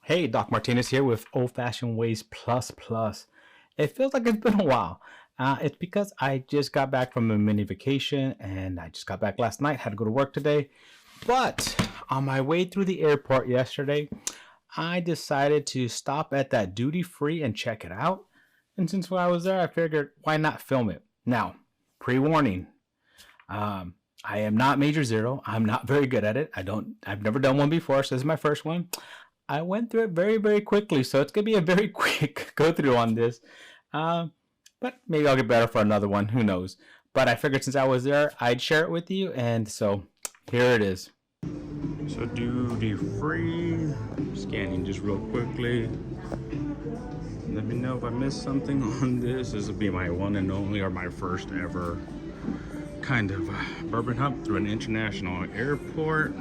Hey, Doc Martinez here with Old Fashioned Ways Plus Plus. It feels like it's been a while. It's because I just got back from a mini vacation and I just got back last night, had to go to work today. But on my way through the airport yesterday, I decided to stop at that duty free and check it out. And since I was there, I figured why not film it? Now, pre-warning, I am not Major Zero. I'm not very good at it. I've never done one before, so this is my first one. I went through it very, very quickly, so it's going to be a very quick go through on this. But maybe I'll get better for another one. Who knows? But I figured since I was there, I'd share it with you. And so here it is. So duty free, scanning just real quickly. Let me know if I missed something on this. This will be my one and only, or my first ever kind of bourbon hop through an international airport.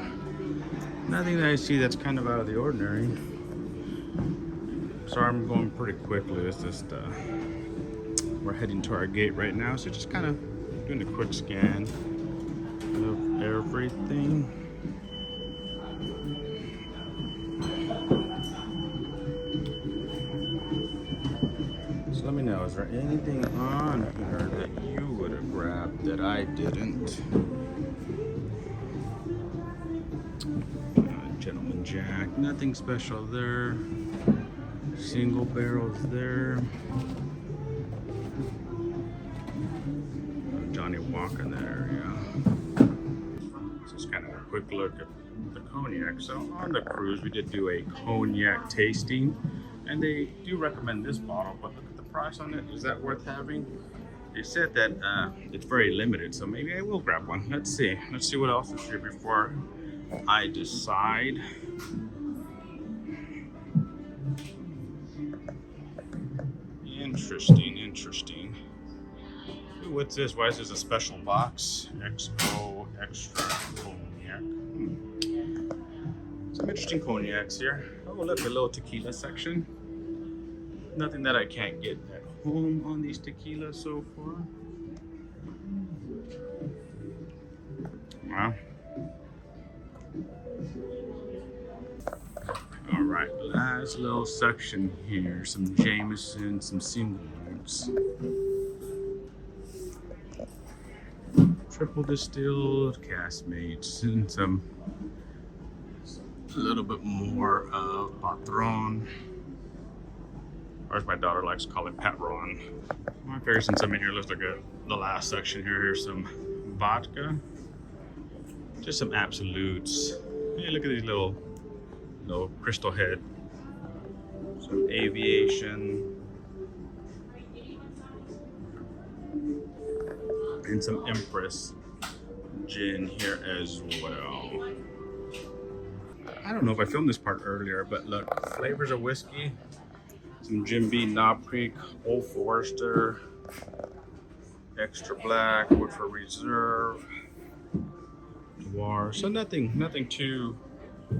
Nothing that I see that's kind of out of the ordinary. Sorry, I'm going pretty quickly. It's just we're heading to our gate right now, so just kind of doing a quick scan of everything. So let me know, is there anything on here that you would have grabbed that I didn't? Gentleman Jack, nothing special there. Single barrels there. Johnny Walker there, yeah. Just kind of a quick look at the cognac. So on the cruise, we did do a cognac tasting, and they do recommend this bottle, but look at the price on it. Is that worth having? They said that it's very limited, so maybe I will grab one. Let's see what else is here before I decide. Interesting. Ooh, what's this? Why is this a special box? Expo Extra Cognac. Some interesting cognacs here. Oh, look, a little tequila section. Nothing that I can't get at home on these tequilas so far. Wow. All right, last little section here. Some Jameson, some single malts. Triple distilled, caskmates, and a little bit more of Patron. Or as my daughter likes to call it, Patron. I figure since I'm in here, let's look at the last section here. Here's some vodka. Just some absolutes. Hey, look at these little crystal head. Some aviation. And some Empress gin here as well. I don't know if I filmed this part earlier, but look, flavors of whiskey. Some Jim Beam, Knob Creek, Old Forester, Extra Black, Woodford Reserve, Noir. So nothing too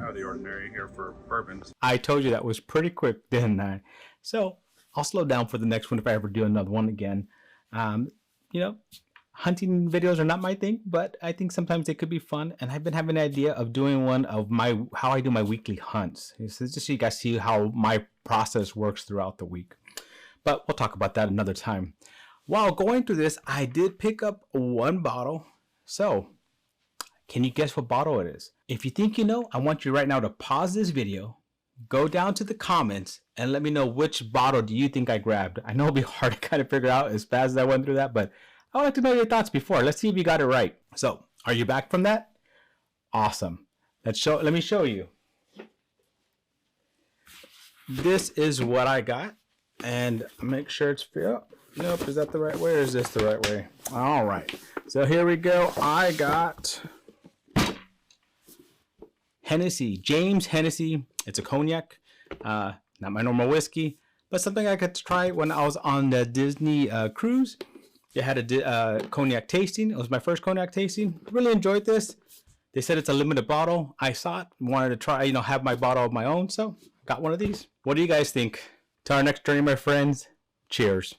out of the ordinary here for bourbons. I told you that was pretty quick, didn't I? So I'll slow down for the next one if I ever do another one again. You know, hunting videos are not my thing, but I think sometimes they could be fun. And I've been having an idea of doing one of how I do my weekly hunts. So just so you guys see how my process works throughout the week. But we'll talk about that another time. While going through this, I did pick up one bottle. So can you guess what bottle it is? If you think you know, I want you right now to pause this video, go down to the comments, and let me know which bottle do you think I grabbed. I know it'll be hard to kind of figure out as fast as I went through that, but I would like to know your thoughts before. Let's see if you got it right. So, are you back from that? Awesome. Let me show you. This is what I got, and make sure it's filled. Nope, is that the right way or is this the right way? All right. So here we go. I got Hennessy, James Hennessy. It's a cognac, not my normal whiskey, but something I got to try when I was on the Disney cruise. They had a cognac tasting. It was my first cognac tasting. Really enjoyed this. They said it's a limited bottle. I saw it, wanted to try, have my bottle of my own, so got one of these. What do you guys think? To our next journey, my friends. Cheers.